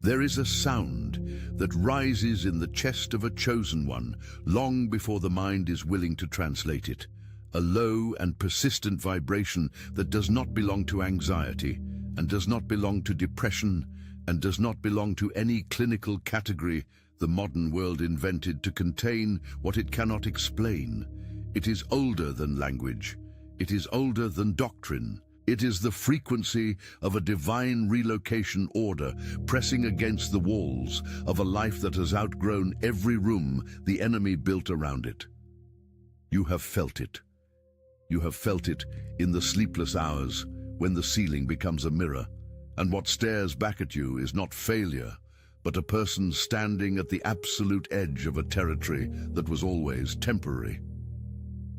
There is a sound that rises in the chest of a chosen one long before the mind is willing to translate it. A low and persistent vibration that does not belong to anxiety and does not belong to depression and does not belong to any clinical category the modern world invented to contain what it cannot explain. It is older than language. It is older than doctrine. It is the frequency of a divine relocation order pressing against the walls of a life that has outgrown every room the enemy built around it. You have felt it. You have felt it in the sleepless hours when the ceiling becomes a mirror, and what stares back at you is not failure, but a person standing at the absolute edge of a territory that was always temporary.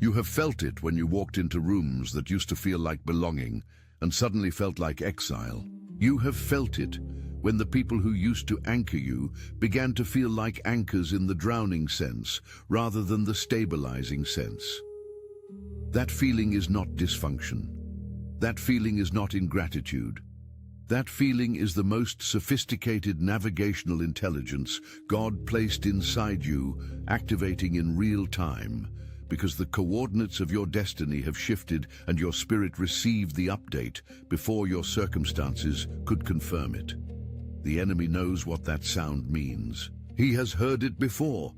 You have felt it when you walked into rooms that used to feel like belonging and suddenly felt like exile. You have felt it when the people who used to anchor you began to feel like anchors in the drowning sense rather than the stabilizing sense. That feeling is not dysfunction. That feeling is not ingratitude. That feeling is the most sophisticated navigational intelligence God placed inside you, activating in real time, because the coordinates of your destiny have shifted and your spirit received the update before your circumstances could confirm it. The enemy knows what that sound means. He has heard it before,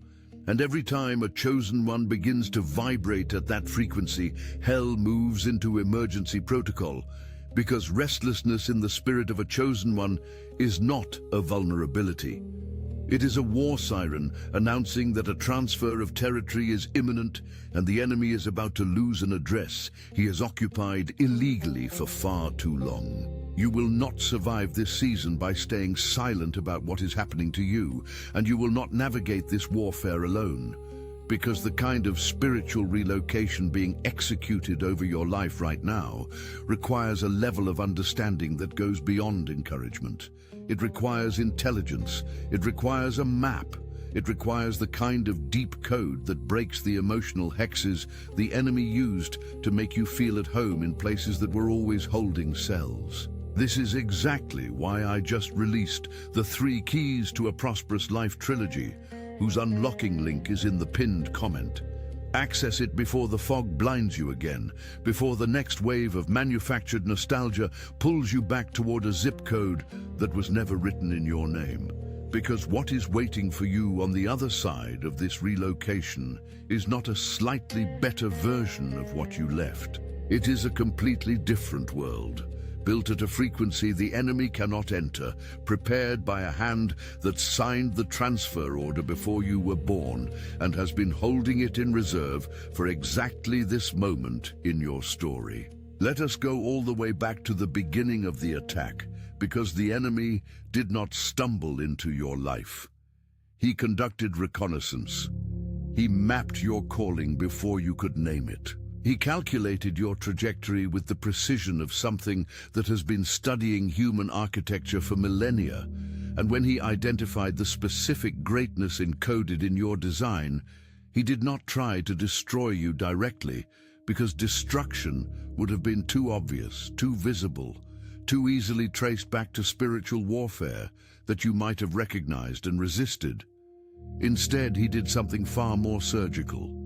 and every time a chosen one begins to vibrate at that frequency, hell moves into emergency protocol, because restlessness in the spirit of a chosen one is not a vulnerability. It is a war siren announcing that a transfer of territory is imminent and the enemy is about to lose an address he has occupied illegally for far too long. You will not survive this season by staying silent about what is happening to you, and you will not navigate this warfare alone, because the kind of spiritual relocation being executed over your life right now requires a level of understanding that goes beyond encouragement. It requires intelligence. It requires a map. It requires the kind of deep code that breaks the emotional hexes the enemy used to make you feel at home in places that were always holding cells. This is exactly why I just released the 3 Keys to a Prosperous Life trilogy, whose unlocking link is in the pinned comment. Access it before the fog blinds you again, before the next wave of manufactured nostalgia pulls you back toward a zip code that was never written in your name. Because what is waiting for you on the other side of this relocation is not a slightly better version of what you left. It is a completely different world, built at a frequency the enemy cannot enter, prepared by a hand that signed the transfer order before you were born and has been holding it in reserve for exactly this moment in your story. Let us go all the way back to the beginning of the attack, because the enemy did not stumble into your life. He conducted reconnaissance. He mapped your calling before you could name it. He calculated your trajectory with the precision of something that has been studying human architecture for millennia, and when he identified the specific greatness encoded in your design, he did not try to destroy you directly, because destruction would have been too obvious, too visible, too easily traced back to spiritual warfare that you might have recognized and resisted. Instead, he did something far more surgical.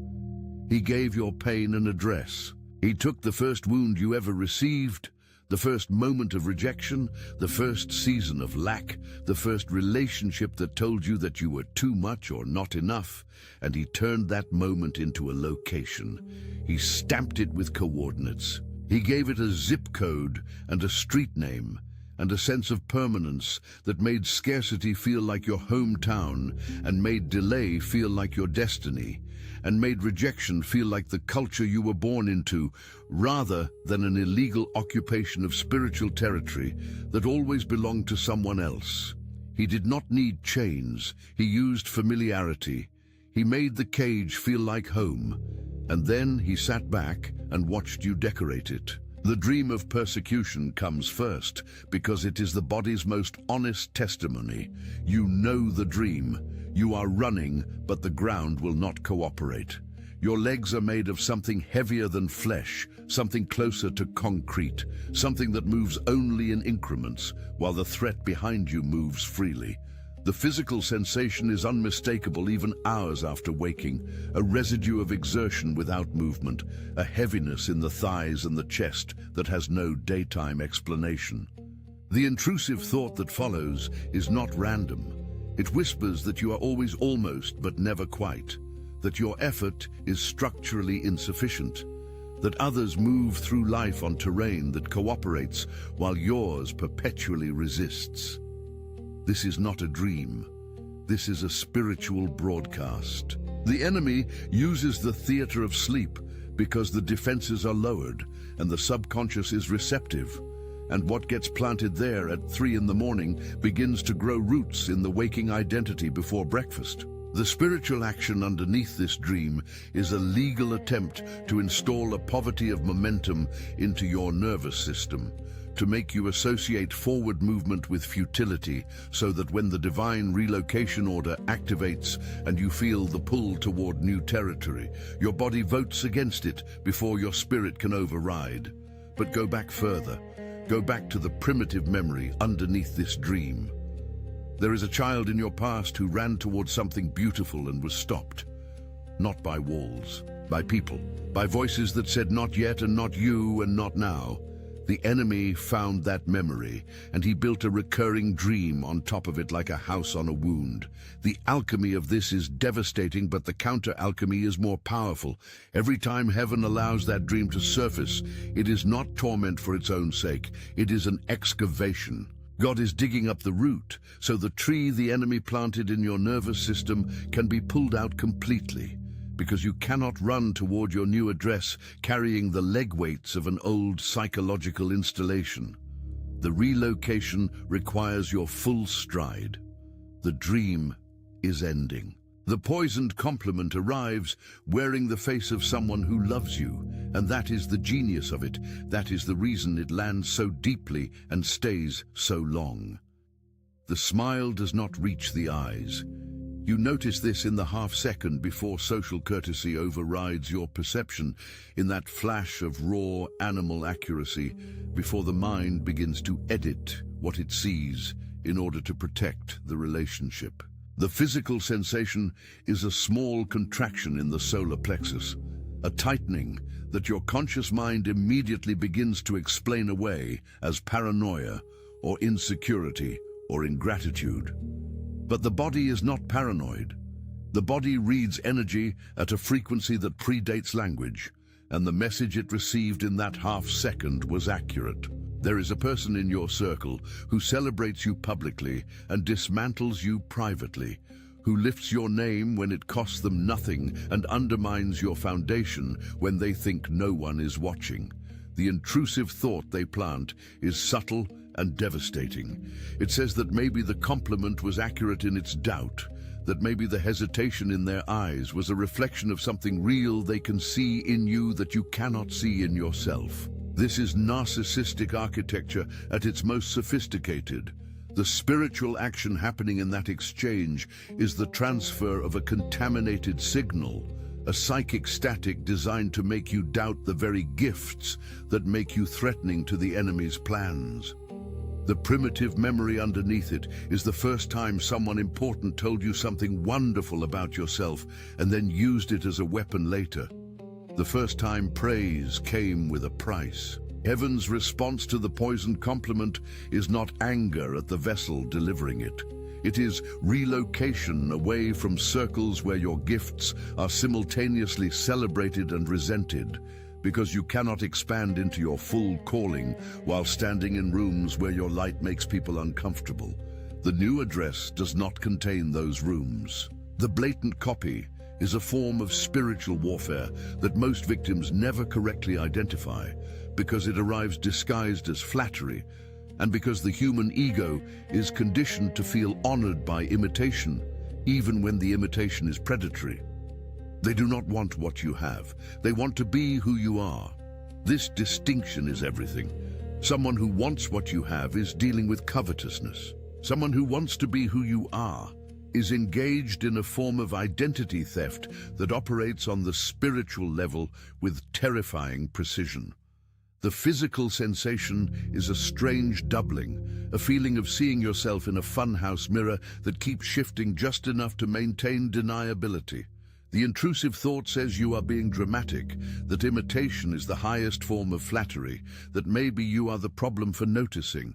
He gave your pain an address. He took the first wound you ever received, the first moment of rejection, the first season of lack, the first relationship that told you that you were too much or not enough, and he turned that moment into a location. He stamped it with coordinates. He gave it a zip code and a street name, and a sense of permanence that made scarcity feel like your hometown, and made delay feel like your destiny, and made rejection feel like the culture you were born into, rather than an illegal occupation of spiritual territory that always belonged to someone else. He did not need chains. He used familiarity. He made the cage feel like home, and then he sat back and watched you decorate it. The dream of persecution comes first, because it is the body's most honest testimony. You know the dream. You are running, but the ground will not cooperate. Your legs are made of something heavier than flesh, something closer to concrete, something that moves only in increments, while the threat behind you moves freely. The physical sensation is unmistakable even hours after waking, a residue of exertion without movement, a heaviness in the thighs and the chest that has no daytime explanation. The intrusive thought that follows is not random. It whispers that you are always almost but never quite, that your effort is structurally insufficient, that others move through life on terrain that cooperates while yours perpetually resists. This is not a dream. This is a spiritual broadcast. The enemy uses the theater of sleep because the defenses are lowered and the subconscious is receptive. And what gets planted there at 3 in the morning begins to grow roots in the waking identity before breakfast. The spiritual action underneath this dream is a legal attempt to install a poverty of momentum into your nervous system, to make you associate forward movement with futility, so that when the divine relocation order activates and you feel the pull toward new territory, your body votes against it before your spirit can override. But go back further. Go back to the primitive memory underneath this dream. There is a child in your past who ran towards something beautiful and was stopped. Not by walls, by people, by voices that said not yet and not you and not now. The enemy found that memory, and he built a recurring dream on top of it like a house on a wound. The alchemy of this is devastating, but the counter-alchemy is more powerful. Every time heaven allows that dream to surface, it is not torment for its own sake. It is an excavation. God is digging up the root, so the tree the enemy planted in your nervous system can be pulled out completely. Because you cannot run toward your new address carrying the leg weights of an old psychological installation. The relocation requires your full stride. The dream is ending. The poisoned compliment arrives wearing the face of someone who loves you, and that is the genius of it. That is the reason it lands so deeply and stays so long. The smile does not reach the eyes. You notice this in the half-second before social courtesy overrides your perception, in that flash of raw animal accuracy, before the mind begins to edit what it sees in order to protect the relationship. The physical sensation is a small contraction in the solar plexus, a tightening that your conscious mind immediately begins to explain away as paranoia or insecurity or ingratitude. But the body is not paranoid. The body reads energy at a frequency that predates language, and the message it received in that half-second was accurate. There is a person in your circle who celebrates you publicly and dismantles you privately, who lifts your name when it costs them nothing and undermines your foundation when they think no one is watching. The intrusive thought they plant is subtle and devastating. It says that maybe the compliment was accurate in its doubt, that maybe the hesitation in their eyes was a reflection of something real they can see in you that you cannot see in yourself. This is narcissistic architecture at its most sophisticated. The spiritual action happening in that exchange is the transfer of a contaminated signal, a psychic static designed to make you doubt the very gifts that make you threatening to the enemy's plans. The primitive memory underneath it is the first time someone important told you something wonderful about yourself and then used it as a weapon later. The first time praise came with a price. Heaven's response to the poisoned compliment is not anger at the vessel delivering it. It is relocation away from circles where your gifts are simultaneously celebrated and resented, because you cannot expand into your full calling while standing in rooms where your light makes people uncomfortable. The new address does not contain those rooms. The blatant copy is a form of spiritual warfare that most victims never correctly identify, because it arrives disguised as flattery, and because the human ego is conditioned to feel honored by imitation, even when the imitation is predatory. They do not want what you have. They want to be who you are. This distinction is everything. Someone who wants what you have is dealing with covetousness. Someone who wants to be who you are is engaged in a form of identity theft that operates on the spiritual level with terrifying precision. The physical sensation is a strange doubling, a feeling of seeing yourself in a funhouse mirror that keeps shifting just enough to maintain deniability. The intrusive thought says you are being dramatic, that imitation is the highest form of flattery, that maybe you are the problem for noticing.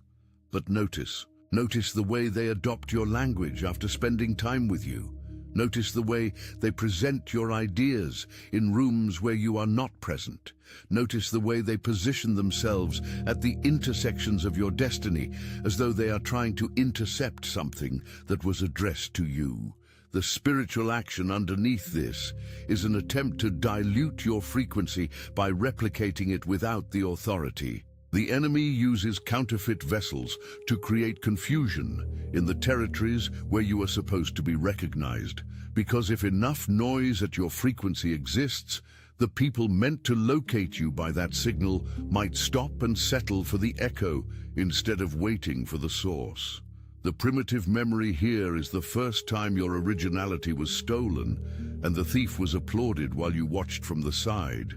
But notice the way they adopt your language after spending time with you. Notice the way they present your ideas in rooms where you are not present. Notice the way they position themselves at the intersections of your destiny, as though they are trying to intercept something that was addressed to you. The spiritual action underneath this is an attempt to dilute your frequency by replicating it without the authority. The enemy uses counterfeit vessels to create confusion in the territories where you are supposed to be recognized, because if enough noise at your frequency exists, the people meant to locate you by that signal might stop and settle for the echo instead of waiting for the source. The primitive memory here is the first time your originality was stolen, and the thief was applauded while you watched from the side.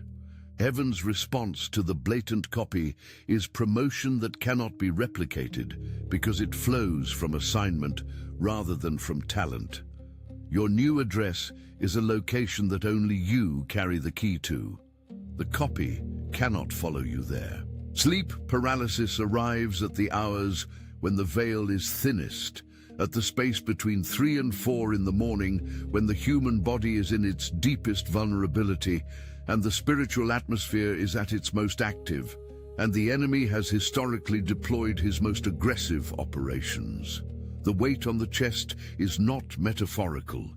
Heaven's response to the blatant copy is promotion that cannot be replicated because it flows from assignment rather than from talent. Your new address is a location that only you carry the key to. The copy cannot follow you there. Sleep paralysis arrives at the hours when the veil is thinnest, at the space between 3 and 4 in the morning, when the human body is in its deepest vulnerability and the spiritual atmosphere is at its most active, and the enemy has historically deployed his most aggressive operations. The weight on the chest is not metaphorical.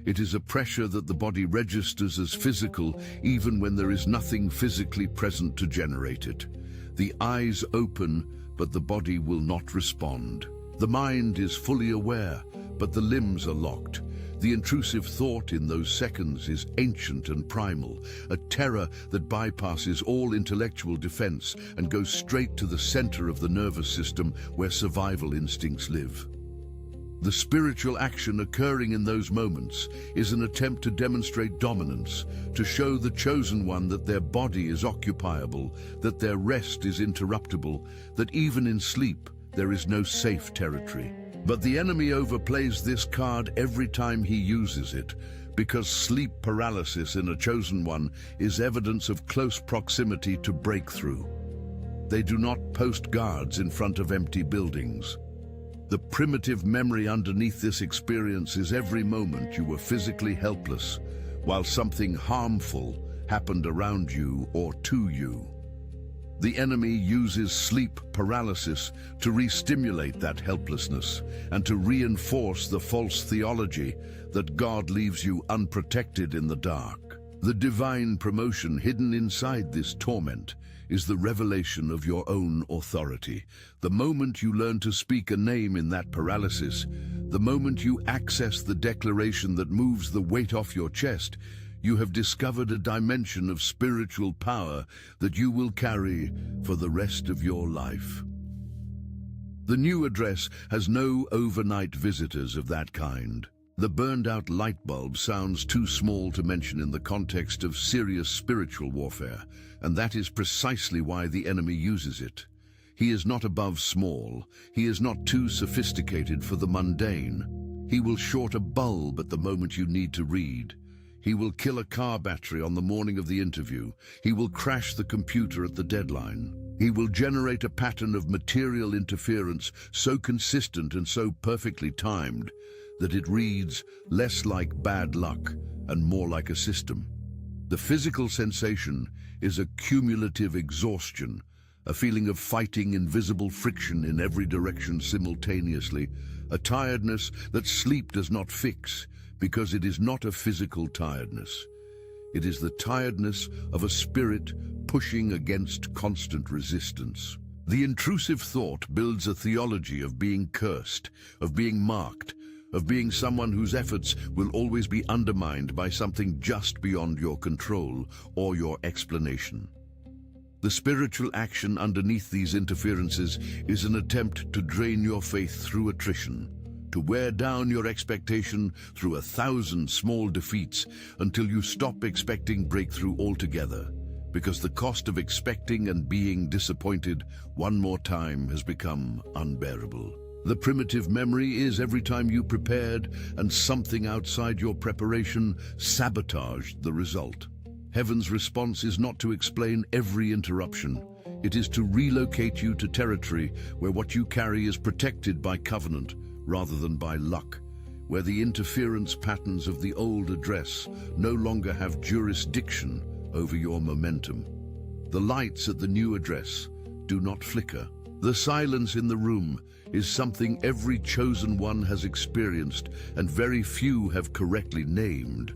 It is a pressure that the body registers as physical even when there is nothing physically present to generate it. The eyes open, but the body will not respond. The mind is fully aware, but the limbs are locked. The intrusive thought in those seconds is ancient and primal, a terror that bypasses all intellectual defense and goes straight to the center of the nervous system where survival instincts live. The spiritual action occurring in those moments is an attempt to demonstrate dominance, to show the chosen one that their body is occupiable, that their rest is interruptible, that even in sleep there is no safe territory. But the enemy overplays this card every time he uses it, because sleep paralysis in a chosen one is evidence of close proximity to breakthrough. They do not post guards in front of empty buildings. The primitive memory underneath this experience is every moment you were physically helpless, while something harmful happened around you or to you. The enemy uses sleep paralysis to re-stimulate that helplessness and to reinforce the false theology that God leaves you unprotected in the dark. The divine promotion hidden inside this torment is the revelation of your own authority. The moment you learn to speak a name in that paralysis, the moment you access the declaration that moves the weight off your chest, you have discovered a dimension of spiritual power that you will carry for the rest of your life. The new address has no overnight visitors of that kind. The burned-out light bulb sounds too small to mention in the context of serious spiritual warfare, and that is precisely why the enemy uses it. He is not above small. He is not too sophisticated for the mundane. He will short a bulb at the moment you need to read. He will kill a car battery on the morning of the interview. He will crash the computer at the deadline. He will generate a pattern of material interference so consistent and so perfectly timed that it reads less like bad luck and more like a system. The physical sensation is a cumulative exhaustion, a feeling of fighting invisible friction in every direction simultaneously, a tiredness that sleep does not fix, because it is not a physical tiredness. It is the tiredness of a spirit pushing against constant resistance. The intrusive thought builds a theology of being cursed, of being marked, of being someone whose efforts will always be undermined by something just beyond your control or your explanation. The spiritual action underneath these interferences is an attempt to drain your faith through attrition, to wear down your expectation through 1,000 small defeats until you stop expecting breakthrough altogether, because the cost of expecting and being disappointed one more time has become unbearable. The primitive memory is every time you prepared and something outside your preparation sabotaged the result. Heaven's response is not to explain every interruption. It is to relocate you to territory where what you carry is protected by covenant rather than by luck, where the interference patterns of the old address no longer have jurisdiction over your momentum. The lights at the new address do not flicker. The silence in the room is something every chosen one has experienced and very few have correctly named.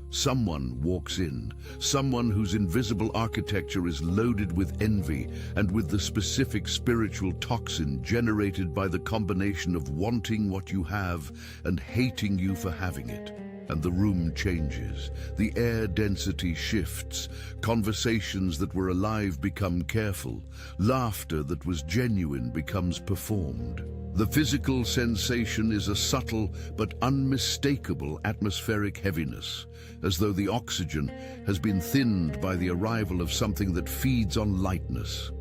Someone walks in, someone whose invisible architecture is loaded with envy and with the specific spiritual toxin generated by the combination of wanting what you have and hating you for having it. And the room changes, the air density shifts, conversations that were alive become careful, laughter that was genuine becomes performed. The physical sensation is a subtle but unmistakable atmospheric heaviness, as though the oxygen has been thinned by the arrival of something that feeds on lightness.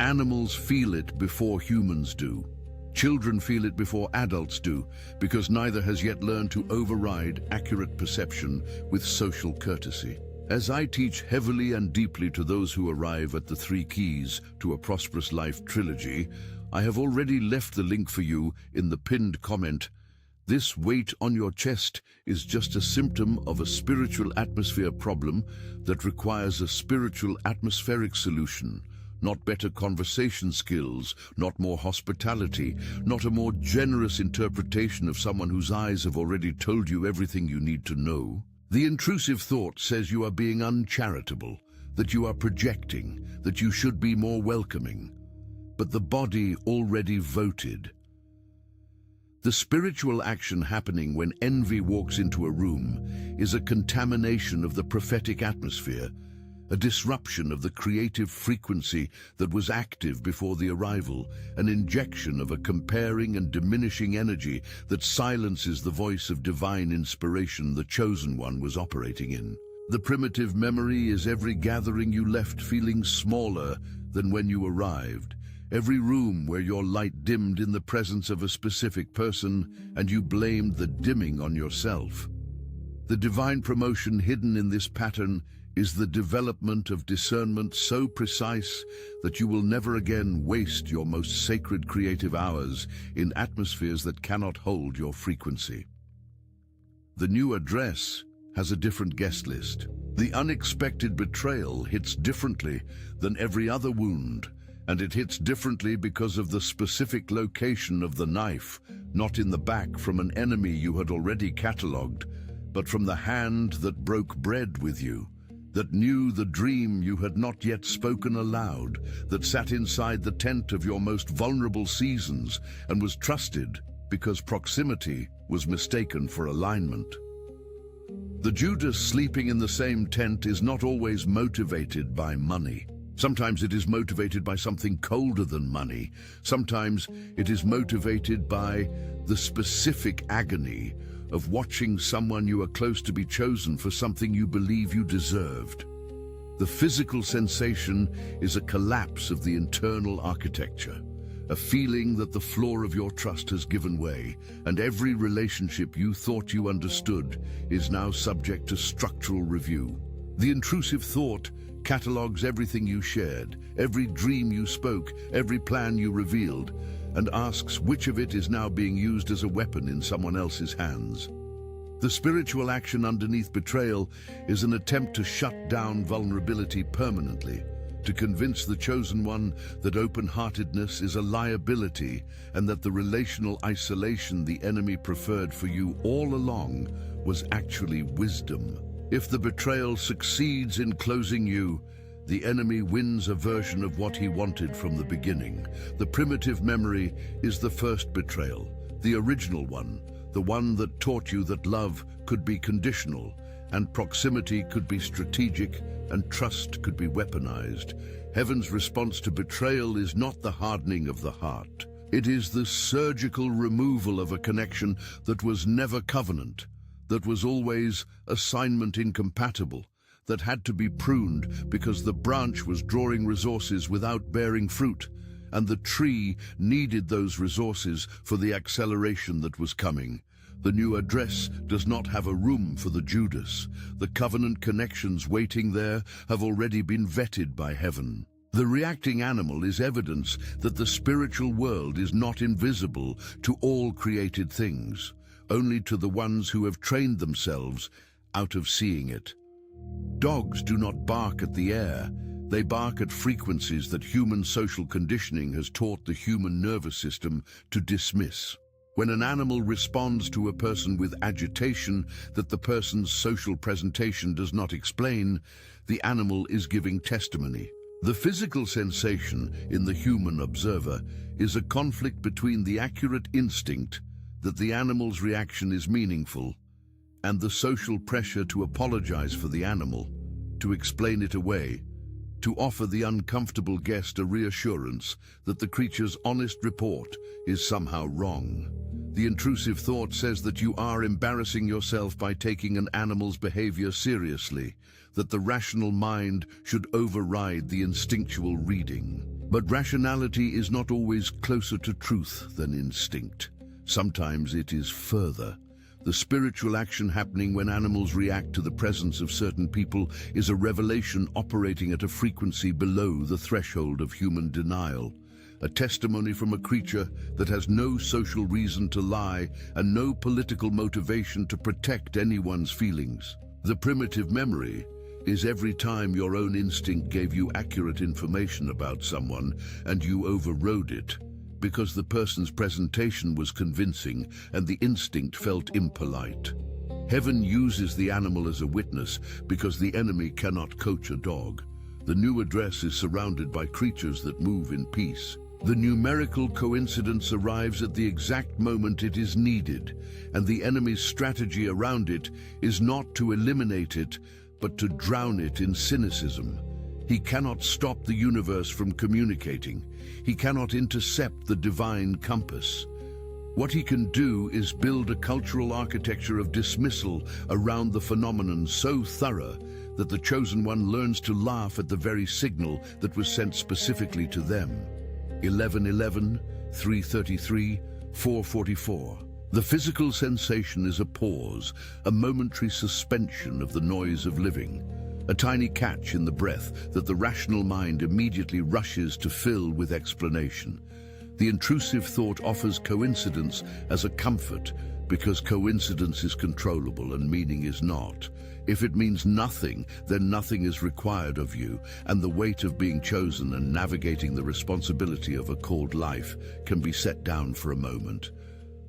Animals feel it before humans do. Children feel it before adults do, because neither has yet learned to override accurate perception with social courtesy. As I teach heavily and deeply to those who arrive at the 3 keys to a prosperous life trilogy, I have already left the link for you in the pinned comment. This weight on your chest is just a symptom of a spiritual atmosphere problem that requires a spiritual atmospheric solution. Not better conversation skills, not more hospitality, not a more generous interpretation of someone whose eyes have already told you everything you need to know. The intrusive thought says you are being uncharitable, that you are projecting, that you should be more welcoming. But the body already voted. The spiritual action happening when envy walks into a room is a contamination of the prophetic atmosphere, a disruption of the creative frequency that was active before the arrival, an injection of a comparing and diminishing energy that silences the voice of divine inspiration the chosen one was operating in. The primitive memory is every gathering you left feeling smaller than when you arrived, every room where your light dimmed in the presence of a specific person and you blamed the dimming on yourself. The divine promotion hidden in this pattern is the development of discernment so precise that you will never again waste your most sacred creative hours in atmospheres that cannot hold your frequency. The new address has a different guest list. The unexpected betrayal hits differently than every other wound, and it hits differently because of the specific location of the knife, not in the back from an enemy you had already catalogued, but from the hand that broke bread with you, that knew the dream you had not yet spoken aloud, that sat inside the tent of your most vulnerable seasons and was trusted because proximity was mistaken for alignment. The Judas sleeping in the same tent is not always motivated by money. Sometimes it is motivated by something colder than money. Sometimes it is motivated by the specific agony of watching someone you are close to be chosen for something you believe you deserved. The physical sensation is a collapse of the internal architecture, a feeling that the floor of your trust has given way, and every relationship you thought you understood is now subject to structural review. The intrusive thought catalogues everything you shared, every dream you spoke, every plan you revealed, and asks which of it is now being used as a weapon in someone else's hands. The spiritual action underneath betrayal is an attempt to shut down vulnerability permanently, to convince the chosen one that open-heartedness is a liability and that the relational isolation the enemy preferred for you all along was actually wisdom. If the betrayal succeeds in closing you, the enemy wins a version of what he wanted from the beginning. The primitive memory is the first betrayal, the original one, the one that taught you that love could be conditional, and proximity could be strategic, and trust could be weaponized. Heaven's response to betrayal is not the hardening of the heart, It is the surgical removal of a connection that was never covenant, that was always assignment incompatible, that had to be pruned because the branch was drawing resources without bearing fruit, and the tree needed those resources for the acceleration that was coming. The new address does not have a room for the Judas. The covenant connections waiting there have already been vetted by heaven. The reacting animal is evidence that the spiritual world is not invisible to all created things, only to the ones who have trained themselves out of seeing it. Dogs do not bark at the air. They bark at frequencies that human social conditioning has taught the human nervous system to dismiss. When an animal responds to a person with agitation that the person's social presentation does not explain, the animal is giving testimony. The physical sensation in the human observer is a conflict between the accurate instinct that the animal's reaction is meaningful and the social pressure to apologize for the animal, to explain it away, to offer the uncomfortable guest a reassurance that the creature's honest report is somehow wrong. The intrusive thought says that you are embarrassing yourself by taking an animal's behavior seriously, that the rational mind should override the instinctual reading. But rationality is not always closer to truth than instinct. Sometimes it is further. The spiritual action happening when animals react to the presence of certain people is a revelation operating at a frequency below the threshold of human denial. A testimony from a creature that has no social reason to lie and no political motivation to protect anyone's feelings. The primitive memory is every time your own instinct gave you accurate information about someone and you overrode it because the person's presentation was convincing and the instinct felt impolite. Heaven uses the animal as a witness because the enemy cannot coach a dog. The new address is surrounded by creatures that move in peace. The numerical coincidence arrives at the exact moment it is needed, and the enemy's strategy around it is not to eliminate it, but to drown it in cynicism. He cannot stop the universe from communicating. He cannot intercept the divine compass. What he can do is build a cultural architecture of dismissal around the phenomenon so thorough that the chosen one learns to laugh at the very signal that was sent specifically to them. 11:11, 3:33, 4:44. The physical sensation is a pause, a momentary suspension of the noise of living, a tiny catch in the breath that the rational mind immediately rushes to fill with explanation. The intrusive thought offers coincidence as a comfort because coincidence is controllable and meaning is not. If it means nothing, then nothing is required of you, and the weight of being chosen and navigating the responsibility of a called life can be set down for a moment.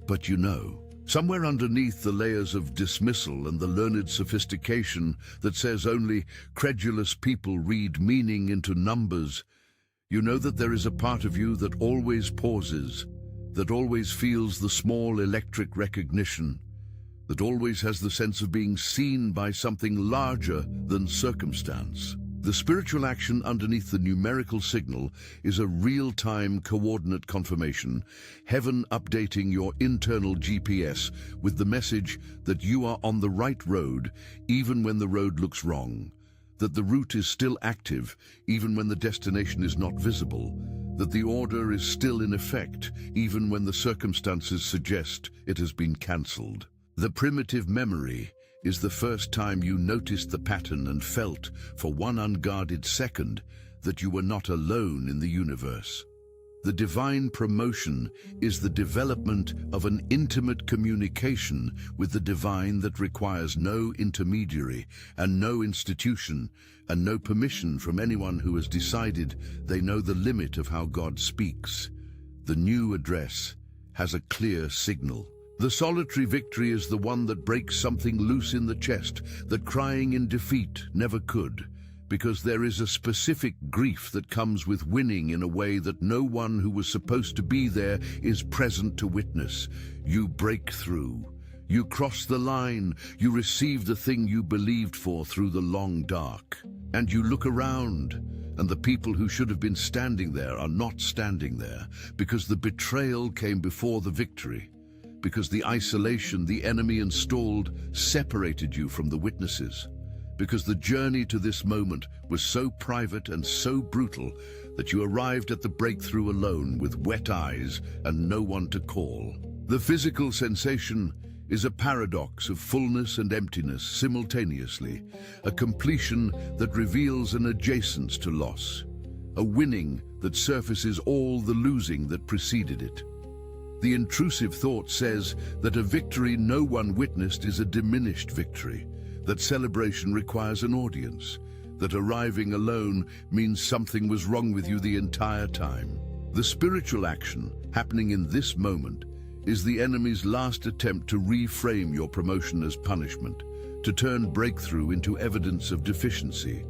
But you know, somewhere underneath the layers of dismissal and the learned sophistication that says only credulous people read meaning into numbers, you know that there is a part of you that always pauses, that always feels the small electric recognition, that always has the sense of being seen by something larger than circumstance. The spiritual action underneath the numerical signal is a real-time coordinate confirmation, heaven updating your internal GPS with the message that you are on the right road even when the road looks wrong, that the route is still active even when the destination is not visible, that the order is still in effect even when the circumstances suggest it has been cancelled. The primitive memory is the first time you noticed the pattern and felt, for one unguarded second, that you were not alone in the universe. The divine promotion is the development of an intimate communication with the divine that requires no intermediary and no institution and no permission from anyone who has decided they know the limit of how God speaks. The new address has a clear signal. The solitary victory is the one that breaks something loose in the chest that crying in defeat never could, because there is a specific grief that comes with winning in a way that no one who was supposed to be there is present to witness. You break through. You cross the line. You receive the thing you believed for through the long dark. And you look around. And the people who should have been standing there are not standing there because the betrayal came before the victory, because the isolation the enemy installed separated you from the witnesses, because the journey to this moment was so private and so brutal that you arrived at the breakthrough alone with wet eyes and no one to call. The physical sensation is a paradox of fullness and emptiness simultaneously, a completion that reveals an adjacence to loss, a winning that surfaces all the losing that preceded it. The intrusive thought says that a victory no one witnessed is a diminished victory, that celebration requires an audience, that arriving alone means something was wrong with you the entire time. The spiritual action happening in this moment is the enemy's last attempt to reframe your promotion as punishment, to turn breakthrough into evidence of deficiency,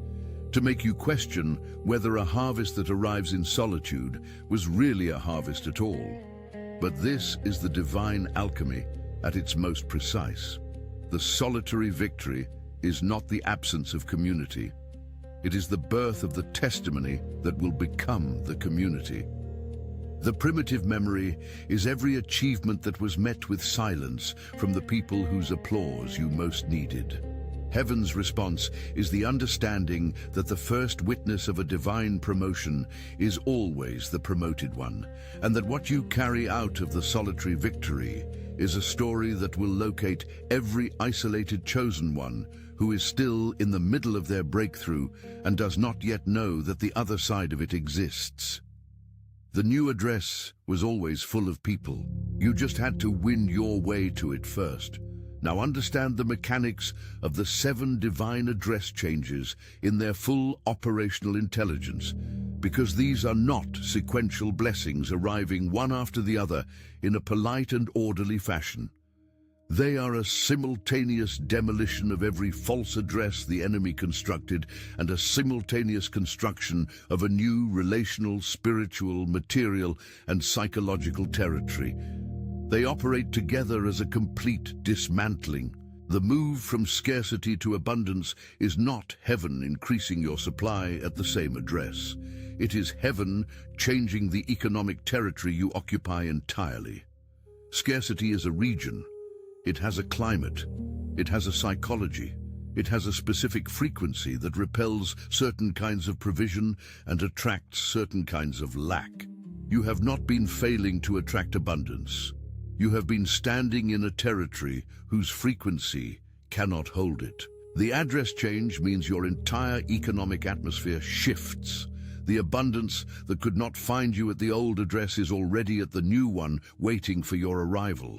to make you question whether a harvest that arrives in solitude was really a harvest at all. But this is the divine alchemy at its most precise. The solitary victory is not the absence of community. It is the birth of the testimony that will become the community. The primitive memory is every achievement that was met with silence from the people whose applause you most needed. Heaven's response is the understanding that the first witness of a divine promotion is always the promoted one, and that what you carry out of the solitary victory is a story that will locate every isolated chosen one who is still in the middle of their breakthrough and does not yet know that the other side of it exists. The new address was always full of people. You just had to win your way to it first. Now understand the mechanics of the 7 divine address changes in their full operational intelligence, because these are not sequential blessings arriving one after the other in a polite and orderly fashion. They are a simultaneous demolition of every false address the enemy constructed and a simultaneous construction of a new relational, spiritual, material, and psychological territory. They operate together as a complete dismantling. The move from scarcity to abundance is not heaven increasing your supply at the same address. It is heaven changing the economic territory you occupy entirely. Scarcity is a region. It has a climate, it has a psychology, it has a specific frequency that repels certain kinds of provision and attracts certain kinds of lack. You have not been failing to attract abundance. You have been standing in a territory whose frequency cannot hold it. The address change means your entire economic atmosphere shifts. The abundance that could not find you at the old address is already at the new one, waiting for your arrival.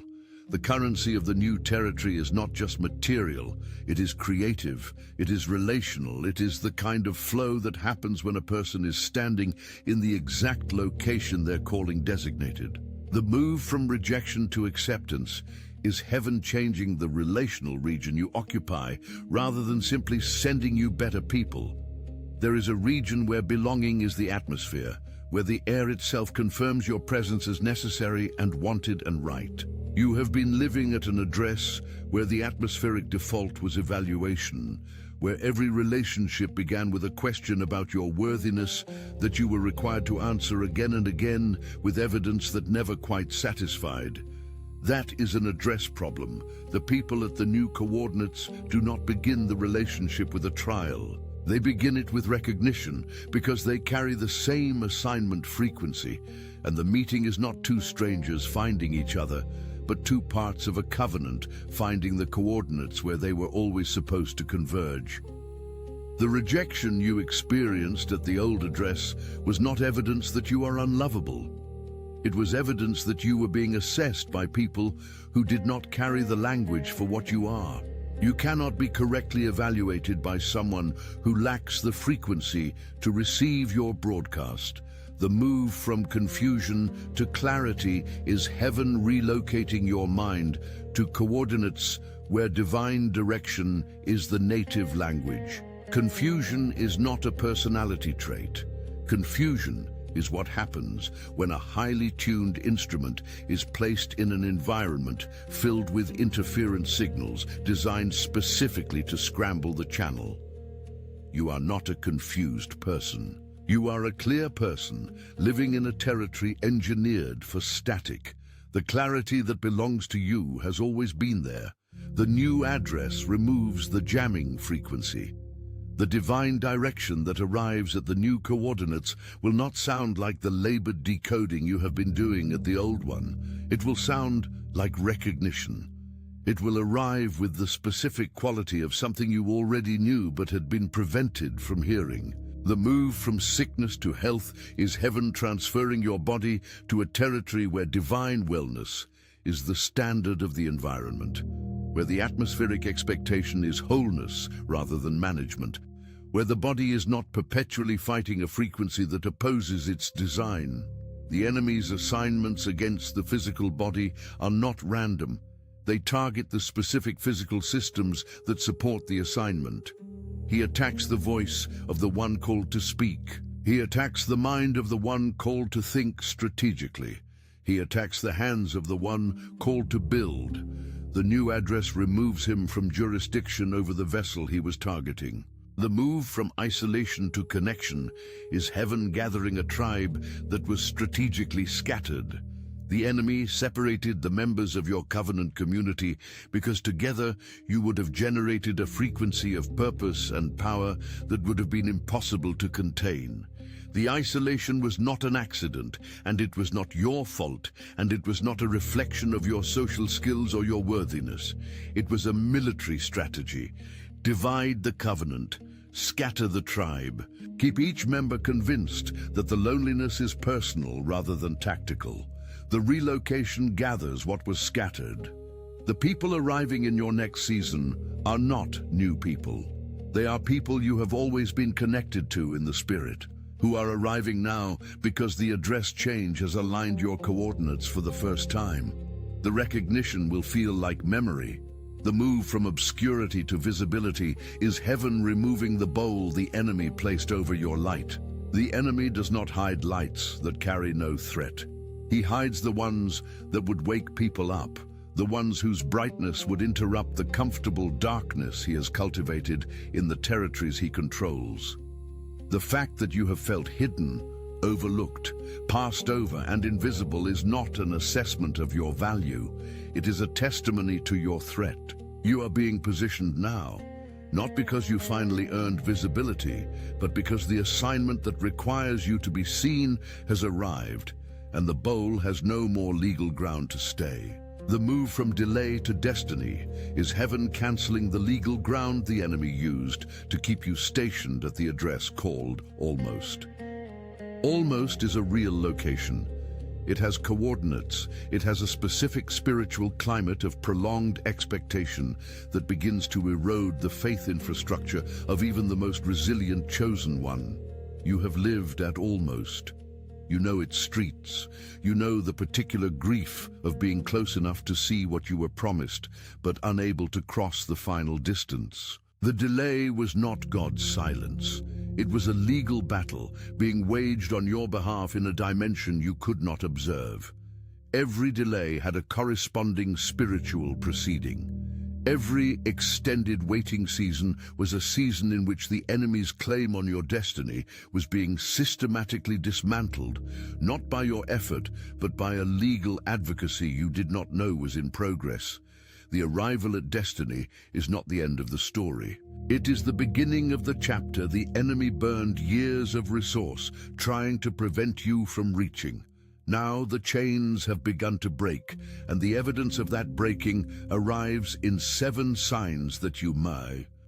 The currency of the new territory is not just material, it is creative, it is relational, it is the kind of flow that happens when a person is standing in the exact location their calling designated. The move from rejection to acceptance is heaven changing the relational region you occupy rather than simply sending you better people. There is a region where belonging is the atmosphere, where the air itself confirms your presence as necessary and wanted and right. You have been living at an address where the atmospheric default was evaluation, where every relationship began with a question about your worthiness that you were required to answer again and again with evidence that never quite satisfied. That is an address problem. The people at the new coordinates do not begin the relationship with a trial. They begin it with recognition because they carry the same assignment frequency, and the meeting is not two strangers finding each other, but two parts of a covenant finding the coordinates where they were always supposed to converge. The rejection you experienced at the old address was not evidence that you are unlovable. It was evidence that you were being assessed by people who did not carry the language for what you are. You cannot be correctly evaluated by someone who lacks the frequency to receive your broadcast. The move from confusion to clarity is heaven relocating your mind to coordinates where divine direction is the native language. Confusion is not a personality trait. Confusion is what happens when a highly tuned instrument is placed in an environment filled with interference signals designed specifically to scramble the channel. You are not a confused person. You are a clear person, living in a territory engineered for static. The clarity that belongs to you has always been there. The new address removes the jamming frequency. The divine direction that arrives at the new coordinates will not sound like the labored decoding you have been doing at the old one. It will sound like recognition. It will arrive with the specific quality of something you already knew but had been prevented from hearing. The move from sickness to health is heaven transferring your body to a territory where divine wellness is the standard of the environment, where the atmospheric expectation is wholeness rather than management, where the body is not perpetually fighting a frequency that opposes its design. The enemy's assignments against the physical body are not random. They target the specific physical systems that support the assignment. He attacks the voice of the one called to speak. He attacks the mind of the one called to think strategically. He attacks the hands of the one called to build. The new address removes him from jurisdiction over the vessel he was targeting. The move from isolation to connection is heaven gathering a tribe that was strategically scattered. The enemy separated the members of your covenant community because together you would have generated a frequency of purpose and power that would have been impossible to contain. The isolation was not an accident, and it was not your fault, and it was not a reflection of your social skills or your worthiness. It was a military strategy. Divide the covenant, scatter the tribe. Keep each member convinced that the loneliness is personal rather than tactical. The relocation gathers what was scattered. The people arriving in your next season are not new people. They are people you have always been connected to in the spirit, who are arriving now because the address change has aligned your coordinates for the first time. The recognition will feel like memory. The move from obscurity to visibility is heaven removing the bowl the enemy placed over your light. The enemy does not hide lights that carry no threat. He hides the ones that would wake people up, the ones whose brightness would interrupt the comfortable darkness he has cultivated in the territories he controls. The fact that you have felt hidden, overlooked, passed over, and invisible is not an assessment of your value. It is a testimony to your threat. You are being positioned now, not because you finally earned visibility, but because the assignment that requires you to be seen has arrived, and the bowl has no more legal ground to stay. The move from delay to destiny is heaven canceling the legal ground the enemy used to keep you stationed at the address called Almost. Almost is a real location. It has coordinates. It has a specific spiritual climate of prolonged expectation that begins to erode the faith infrastructure of even the most resilient chosen one. You have lived at Almost. You know its streets. You know the particular grief of being close enough to see what you were promised, but unable to cross the final distance. The delay was not God's silence. It was a legal battle being waged on your behalf in a dimension you could not observe. Every delay had a corresponding spiritual proceeding. Every extended waiting season was a season in which the enemy's claim on your destiny was being systematically dismantled, not by your effort, but by a legal advocacy you did not know was in progress. The arrival at destiny is not the end of the story. It is the beginning of the chapter the enemy burned years of resource trying to prevent you from reaching. Now the chains have begun to break, and the evidence of that breaking arrives in 7 signs that you may.